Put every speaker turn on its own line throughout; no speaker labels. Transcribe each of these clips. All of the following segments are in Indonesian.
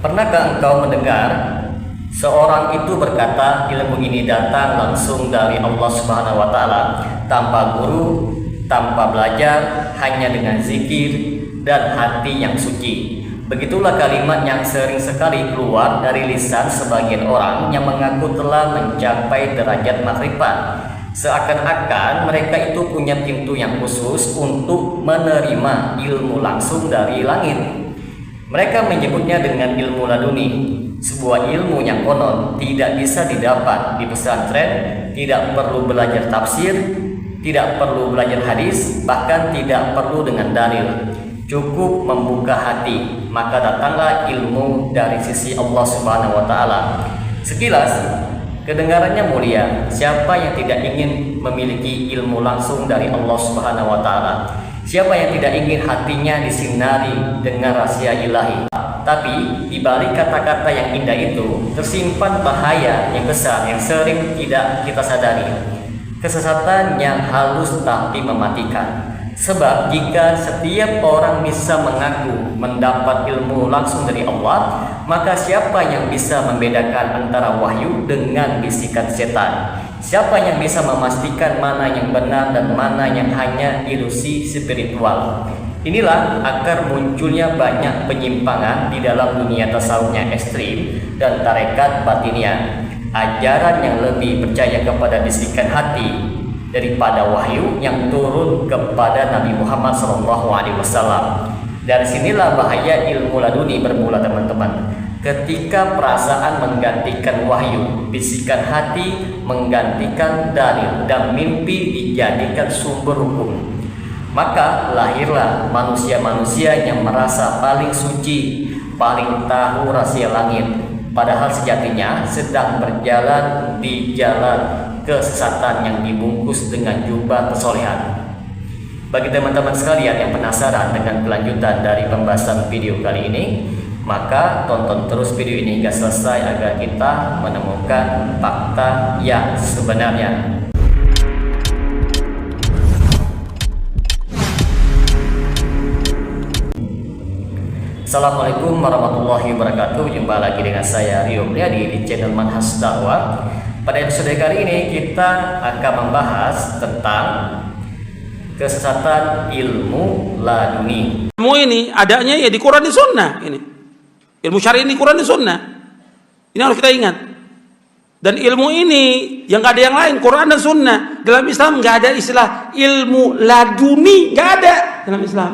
Pernahkah engkau mendengar seorang itu berkata, ilmu ini datang langsung dari Allah Subhanahu wa Ta'ala, tanpa guru, tanpa belajar, hanya dengan zikir dan hati yang suci. Begitulah kalimat yang sering sekali keluar dari lisan sebagian orang yang mengaku telah mencapai derajat makrifat. Seakan-akan mereka itu punya pintu yang khusus untuk menerima ilmu langsung dari langit. Mereka menyebutnya dengan ilmu laduni, sebuah ilmu yang konon tidak bisa didapat di pesantren, tidak perlu belajar tafsir, tidak perlu belajar hadis, bahkan tidak perlu dengan dalil. Cukup membuka hati, maka datanglah ilmu dari sisi Allah Subhanahu wa Ta'ala. Sekilas kedengarannya mulia. Siapa yang tidak ingin memiliki ilmu langsung dari Allah Subhanahu wa Ta'ala? Siapa yang tidak ingin hatinya disinari dengan rahasia ilahi? Tapi di balik kata-kata yang indah itu tersimpan bahaya yang besar yang sering tidak kita sadari. Kesesatan yang halus tapi mematikan. Sebab jika setiap orang bisa mengaku mendapat ilmu langsung dari Allah, maka siapa yang bisa membedakan antara wahyu dengan bisikan setan? Siapa yang bisa memastikan mana yang benar dan mana yang hanya ilusi spiritual? Inilah akar munculnya banyak penyimpangan di dalam dunia tasawufnya ekstrim dan tarekat batiniah. Ajaran yang lebih percaya kepada bisikan hati daripada wahyu yang turun kepada Nabi Muhammad SAW. Dari sinilah bahaya ilmu laduni bermula, teman-teman. Ketika perasaan menggantikan wahyu, bisikan hati menggantikan dalil, dan mimpi dijadikan sumber hukum, maka lahirlah manusia-manusia yang merasa paling suci, paling tahu rahasia langit, padahal sejatinya sedang berjalan di jalan kesesatan yang dibungkus dengan jubah kesolehan. Bagi teman-teman sekalian yang penasaran dengan kelanjutan dari pembahasan video kali ini, maka tonton terus video ini hingga selesai agar kita menemukan fakta yang sebenarnya. Assalamualaikum warahmatullahi wabarakatuh. Jumpa lagi dengan saya Rio Priadi di channel Manhaj Dakwah. Pada episode kali ini kita akan membahas tentang kesesatan ilmu laduni.
Ilmu ini adanya ya di Quran dan Sunnah. Ini ilmu syar'i ini Quran dan Sunnah. Ini harus kita ingat. Dan ilmu ini yang gak ada yang lain, Quran dan Sunnah. Dalam Islam gak ada istilah ilmu laduni, gak ada dalam Islam.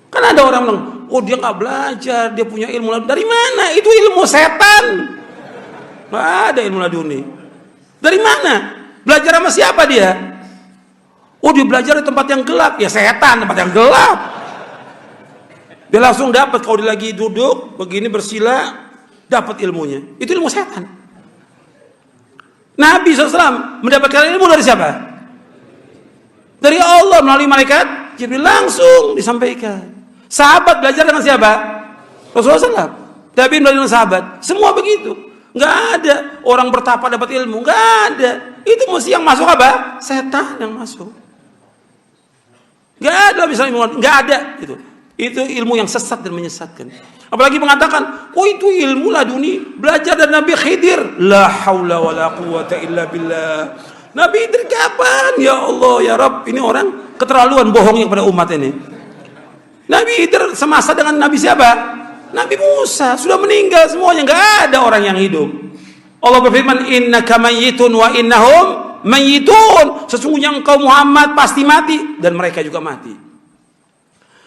Kan ada orang bilang, oh dia gak belajar, dia punya ilmu laduni. Dari mana? Itu ilmu setan. Gak ada ilmu laduni. Dari mana? Belajar sama siapa dia? Oh dia belajar di tempat yang gelap. Ya setan, tempat yang gelap. Dia langsung dapat. Kalau dia lagi duduk begini bersila, dapat ilmunya. Itu ilmu setan. Nabi SAW mendapatkan ilmu dari siapa? Dari Allah melalui malaikat Jibril, langsung disampaikan. Sahabat belajar dengan siapa? Rasulullah SAW. Tabi'in belajar dengan sahabat. Semua begitu. Nggak ada orang bertapa dapat ilmu, nggak ada. Itu mesti yang masuk apa? Setan yang masuk. Nggak ada misalnya ilmu, nggak ada itu ilmu yang sesat dan menyesatkan. Apalagi mengatakan, oh itu ilmu laduni, belajar dari Nabi Khidir. La haula wa la quwata illa billah. Nabi Khidir kapan? Ya Allah, ya Rabb, ini orang keterlaluan bohongnya kepada umat ini. Nabi Khidir semasa dengan Nabi siapa? Nabi Musa. Sudah meninggal semuanya, nggak ada orang yang hidup. Allah berfirman, innaka mayyitun wa innahum mayyitun. Sesungguhnya engkau Muhammad pasti mati dan mereka juga mati.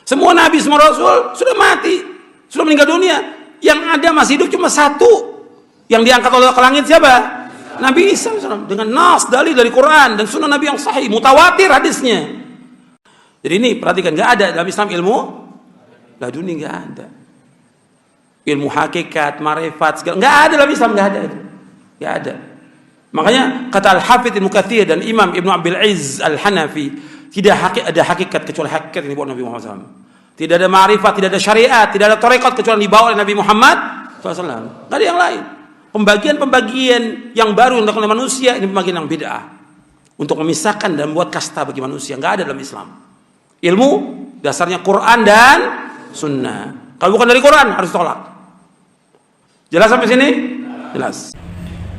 Semua nabi, semua rasul sudah mati, sudah meninggal dunia. Yang ada masih hidup cuma satu, yang diangkat oleh ke langit siapa? Nabi Isa dengan nas dalil dari Quran dan sunnah Nabi yang sahih, mutawatir hadisnya. Jadi ini perhatikan, nggak ada dalam Islam ilmu laduni, nggak ada. Ilmu hakikat, marifat, segala nggak ada dalam Islam, nggak ada itu, nggak ada. Makanya kata Al-Hafidz Ibnu Katsir dan Imam Ibnu Abil Izz Al-Hanafi, tidak ada hakikat kecuali hakikat yang dibawa Nabi Muhammad SAW. Tidak ada marifat, tidak ada syariat, tidak ada tarekat kecuali dibawa oleh Nabi Muhammad SAW. Nggak ada yang lain. Pembagian-pembagian yang baru yang dilakukan oleh manusia ini pembagian yang bid'ah untuk memisahkan dan membuat kasta bagi manusia, nggak ada dalam Islam. Ilmu dasarnya Quran dan Sunnah. Kalau bukan dari Quran harus tolak. Jelas sampai sini? Jelas.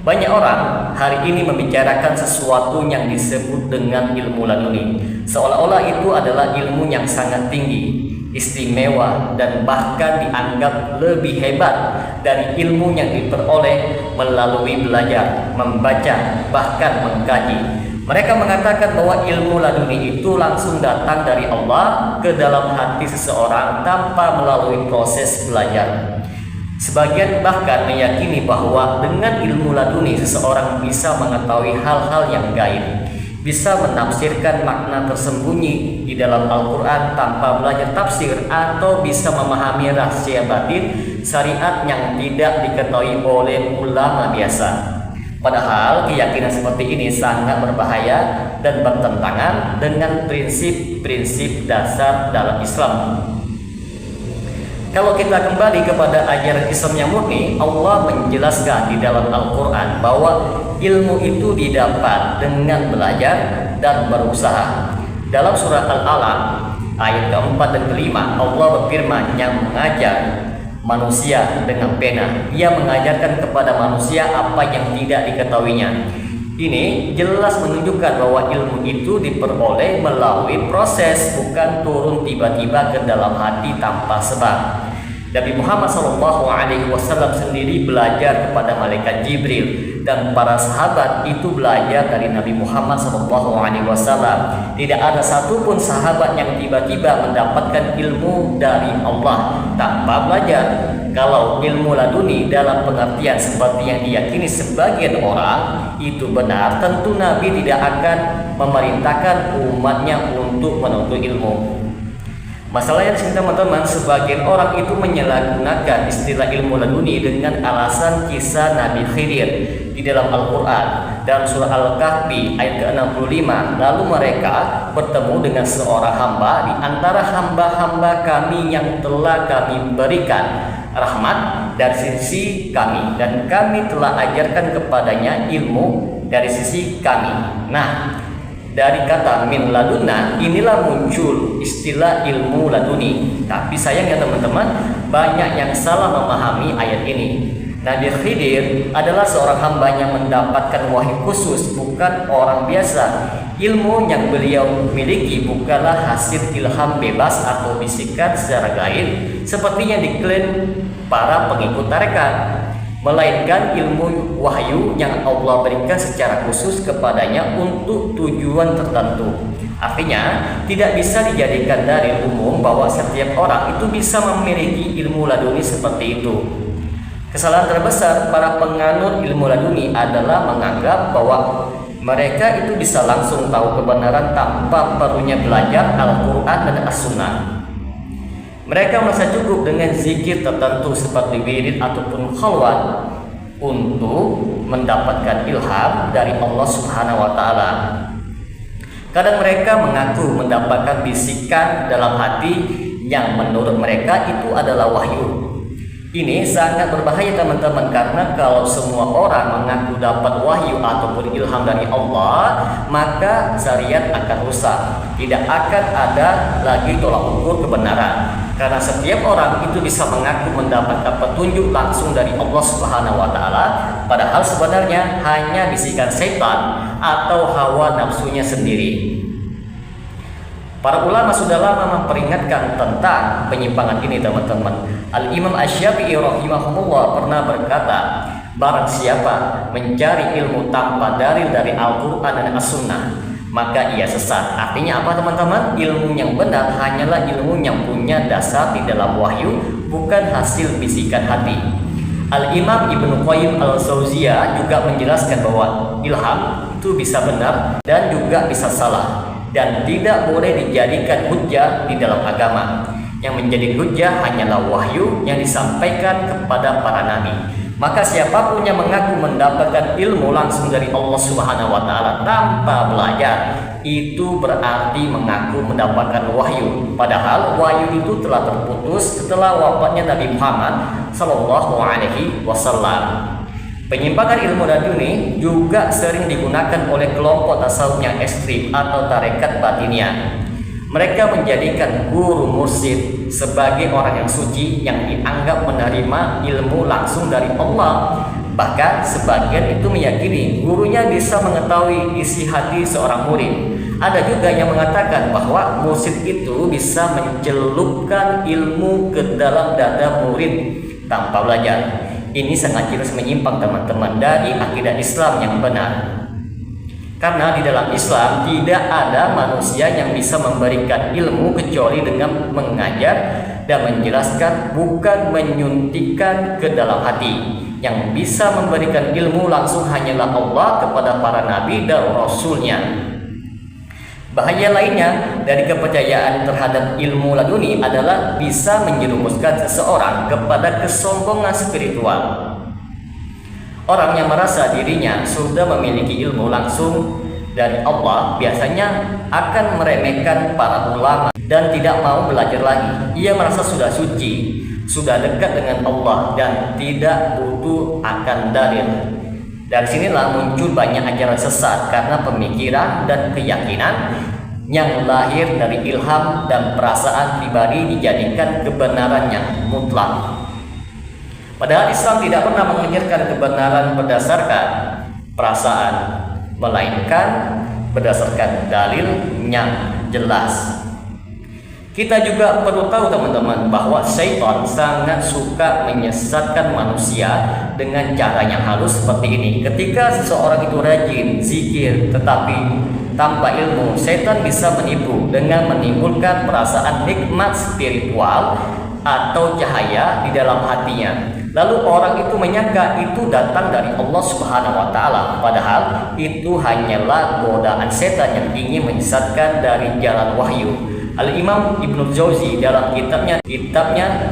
Banyak orang hari ini membicarakan sesuatu yang disebut dengan ilmu laduni, seolah-olah itu adalah ilmu yang sangat tinggi, istimewa, dan bahkan dianggap lebih hebat dari ilmu yang diperoleh melalui belajar, membaca, bahkan mengkaji. Mereka mengatakan bahwa ilmu laduni itu langsung datang dari Allah ke dalam hati seseorang tanpa melalui proses belajar. Sebagian bahkan meyakini bahwa dengan ilmu laduni seseorang bisa mengetahui hal-hal yang gaib, bisa menafsirkan makna tersembunyi di dalam Al-Quran tanpa belajar tafsir, atau bisa memahami rahasia batin syariat yang tidak diketahui oleh ulama biasa. Padahal keyakinan seperti ini sangat berbahaya dan bertentangan dengan prinsip-prinsip dasar dalam Islam. Kalau kita kembali kepada ajaran Islam yang murni, Allah menjelaskan di dalam Al-Quran bahwa ilmu itu didapat dengan belajar dan berusaha. Dalam surah Al-Alaq ayat keempat dan kelima, Allah berfirman yang mengajar manusia dengan pena. Ia mengajarkan kepada manusia apa yang tidak diketahuinya. Ini jelas menunjukkan bahwa ilmu itu diperoleh melalui proses, bukan turun tiba-tiba ke dalam hati tanpa sebab. Nabi Muhammad SAW sendiri belajar kepada malaikat Jibril, dan para sahabat itu belajar dari Nabi Muhammad SAW. Tidak ada satupun sahabat yang tiba-tiba mendapatkan ilmu dari Allah tanpa belajar. Kalau ilmu laduni dalam pengertian seperti yang diyakini sebagian orang itu benar, tentu Nabi tidak akan memerintahkan umatnya untuk menuntut ilmu. Masalahnya teman-teman, sebagian orang itu menyalahgunakan istilah ilmu laduni dengan alasan kisah Nabi Khidir di dalam Al-Quran dalam surah Al-Kahfi ayat ke-65. Lalu mereka bertemu dengan seorang hamba di antara hamba-hamba kami yang telah kami berikan rahmat dari sisi kami, dan kami telah ajarkan kepadanya ilmu dari sisi kami. Nah, dari kata min ladunna inilah muncul istilah ilmu laduni. Tapi sayangnya teman-teman, banyak yang salah memahami ayat ini. Nabi Khidir adalah seorang hamba yang mendapatkan wahyu khusus, bukan orang biasa. Ilmu yang beliau miliki bukanlah hasil ilham bebas atau bisikan secara gaib seperti yang diklaim para pengikut tarekat, melainkan ilmu wahyu yang Allah berikan secara khusus kepadanya untuk tujuan tertentu. Artinya, tidak bisa dijadikan dalil umum bahwa setiap orang itu bisa memiliki ilmu laduni seperti itu. Kesalahan terbesar para penganut ilmu laduni adalah menganggap bahwa mereka itu bisa langsung tahu kebenaran tanpa perlunya belajar Al-Quran dan As-Sunnah. Mereka merasa cukup dengan zikir tertentu seperti wirid ataupun khalwat untuk mendapatkan ilham dari Allah Subhanahu wa taala. Kadang mereka mengaku mendapatkan bisikan dalam hati yang menurut mereka itu adalah wahyu. Ini sangat berbahaya teman-teman, karena kalau semua orang mengaku dapat wahyu ataupun ilham dari Allah, maka syariat akan rusak. Tidak akan ada lagi tolak ukur kebenaran, karena setiap orang itu bisa mengaku mendapatkan petunjuk langsung dari Allah Subhanahu wa taala, padahal sebenarnya hanya bisikan setan atau hawa nafsunya sendiri. Para ulama sudah lama memperingatkan tentang penyimpangan ini teman-teman. Al-Imam Asy-Syafi'i rahimahullah pernah berkata, barang siapa mencari ilmu tanpa dalil dari Al-Quran dan As-Sunnah, maka ia sesat. Artinya apa teman-teman? Ilmu yang benar hanyalah ilmu yang punya dasar di dalam wahyu, bukan hasil bisikan hati. Al-Imam Ibnu Qayyim Al-Jauziyah juga menjelaskan bahwa ilham itu bisa benar dan juga bisa salah, dan tidak boleh dijadikan hujjah di dalam agama. Yang menjadi hujjah hanyalah wahyu yang disampaikan kepada para nabi. Maka siapapun yang mengaku mendapatkan ilmu langsung dari Allah Subhanahu wa taala tanpa belajar, itu berarti mengaku mendapatkan wahyu. Padahal wahyu itu telah terputus setelah wafatnya Nabi Muhammad sallallahu alaihi wasallam. Penyimpangan ilmu laduni juga sering digunakan oleh kelompok tasawuf yang ekstrim atau tarekat batiniah. Mereka menjadikan guru mursyid sebagai orang yang suci yang dianggap menerima ilmu langsung dari Allah. Bahkan sebagian itu meyakini gurunya bisa mengetahui isi hati seorang murid. Ada juga yang mengatakan bahwa mursyid itu bisa mencelupkan ilmu ke dalam dada murid tanpa belajar. Ini sangat jelas menyimpang teman-teman dari akidah Islam yang benar. Karena di dalam Islam tidak ada manusia yang bisa memberikan ilmu kecuali dengan mengajar dan menjelaskan, bukan menyuntikkan ke dalam hati. Yang bisa memberikan ilmu langsung hanyalah Allah kepada para nabi dan rasulnya. Bahaya lainnya dari kepercayaan terhadap ilmu laduni adalah bisa menjerumuskan seseorang kepada kesombongan spiritual. Orang yang merasa dirinya sudah memiliki ilmu langsung dari Allah biasanya akan meremehkan para ulama dan tidak mau belajar lagi. Ia merasa sudah suci, sudah dekat dengan Allah dan tidak butuh akan dalil. Dari sinilah muncul banyak ajaran sesat karena pemikiran dan keyakinan yang lahir dari ilham dan perasaan pribadi dijadikan kebenarannya mutlak. Padahal Islam tidak pernah mengajarkan kebenaran berdasarkan perasaan, melainkan berdasarkan dalil yang jelas. Kita juga perlu tahu teman-teman bahwa syaitan sangat suka menyesatkan manusia dengan cara yang halus seperti ini. Ketika seseorang itu rajin zikir tetapi tanpa ilmu, syaitan bisa menipu dengan menimbulkan perasaan nikmat spiritual atau cahaya di dalam hatinya. Lalu orang itu menyangka itu datang dari Allah Subhanahu wa taala, padahal itu hanyalah godaan setan yang ingin menyesatkan dari jalan wahyu. Al-Imam Ibnu Jauzi dalam kitabnya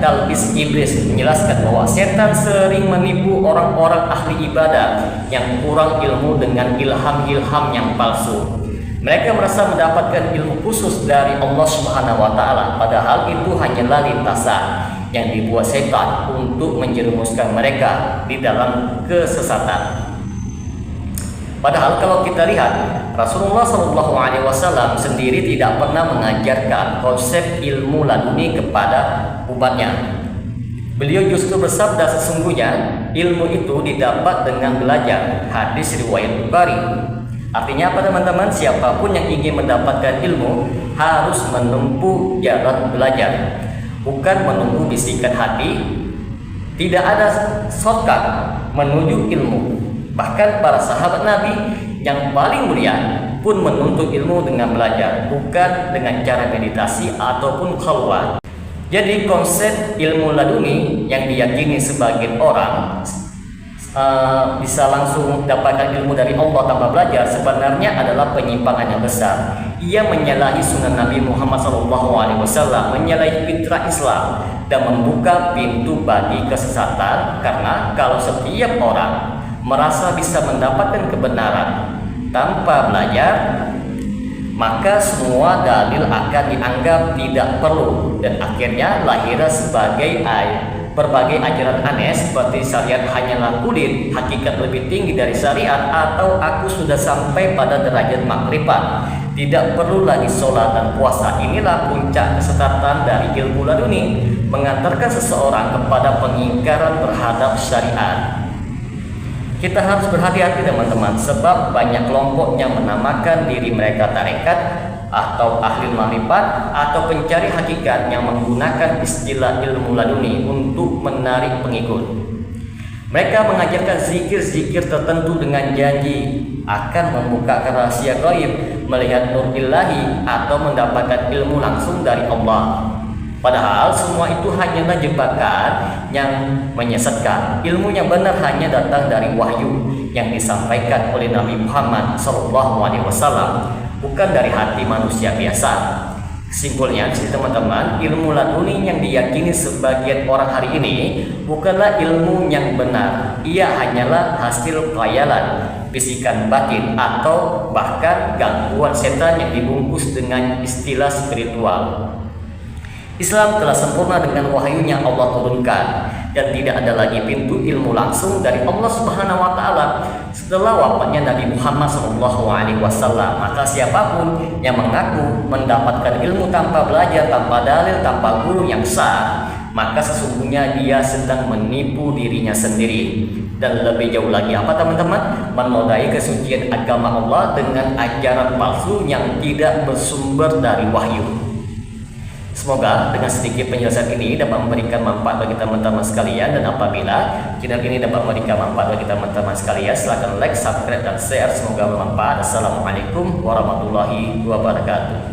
Talbis Iblis menjelaskan bahwa setan sering menipu orang-orang ahli ibadah yang kurang ilmu dengan ilham-ilham yang palsu. Mereka merasa mendapatkan ilmu khusus dari Allah Subhanahu wa taala, padahal itu hanyalah lintasan yang dibuat setan untuk menjerumuskan mereka di dalam kesesatan. Padahal kalau kita lihat, Rasulullah SAW sendiri tidak pernah mengajarkan konsep ilmu laduni kepada umatnya. Beliau justru bersabda, sesungguhnya ilmu itu didapat dengan belajar. Hadis riwayat Bukhari. Artinya apa teman-teman? Siapapun yang ingin mendapatkan ilmu harus menempuh jalan belajar, bukan menunggu bisikan hati. Tidak ada shortcut menuju ilmu. Bahkan para sahabat Nabi yang paling mulia pun menuntut ilmu dengan belajar, bukan dengan cara meditasi ataupun khalwat. Jadi konsep ilmu laduni yang diyakini sebagian orang bisa langsung dapatkan ilmu dari Allah tanpa belajar sebenarnya adalah penyimpangan yang besar. Ia menyalahi sunnah Nabi Muhammad SAW, menyalahi fitrah Islam dan membuka pintu bagi kesesatan. Karena kalau setiap orang merasa bisa mendapatkan kebenaran tanpa belajar, maka semua dalil akan dianggap tidak perlu dan akhirnya lahirlah sebagai berbagai ajaran aneh seperti syariat hanyalah kulit, hakikat lebih tinggi dari syariat, atau aku sudah sampai pada derajat makrifat, tidak perlu lagi sholat dan puasa. Inilah puncak kesesatan dari ilmu laduni, mengantarkan seseorang kepada pengingkaran terhadap syariat. Kita harus berhati-hati teman-teman, sebab banyak kelompok yang menamakan diri mereka tarekat atau ahli makrifat atau pencari hakikat yang menggunakan istilah ilmu laduni untuk menarik pengikut. Mereka mengajarkan zikir-zikir tertentu dengan janji akan membukakan rahasia gaib, melihat nur ilahi atau mendapatkan ilmu langsung dari Allah. Padahal semua itu hanyalah jebakan yang menyesatkan. Ilmu yang benar hanya datang dari wahyu yang disampaikan oleh Nabi Muhammad SAW, bukan dari hati manusia biasa. Kesimpulannya, teman-teman, ilmu laduni yang diyakini sebagian orang hari ini bukanlah ilmu yang benar. Ia hanyalah hasil khayalan, bisikan batin, atau bahkan gangguan setan yang dibungkus dengan istilah spiritual. Islam telah sempurna dengan wahyu yang Allah turunkan. dan tidak ada lagi pintu ilmu langsung dari Allah Subhanahu wa taala setelah wafatnya Nabi Muhammad SAW. Maka siapapun yang mengaku mendapatkan ilmu tanpa belajar, tanpa dalil, tanpa guru yang sah, maka sesungguhnya dia sedang menipu dirinya sendiri. Dan lebih jauh lagi apa teman-teman? Menodai kesucian agama Allah dengan ajaran palsu yang tidak bersumber dari wahyu. Semoga dengan sedikit penjelasan ini dapat memberikan manfaat bagi teman-teman sekalian, dan apabila channel ini dapat memberikan manfaat bagi teman-teman sekalian, silakan like, subscribe, dan share. Semoga bermanfaat. Assalamualaikum warahmatullahi wabarakatuh.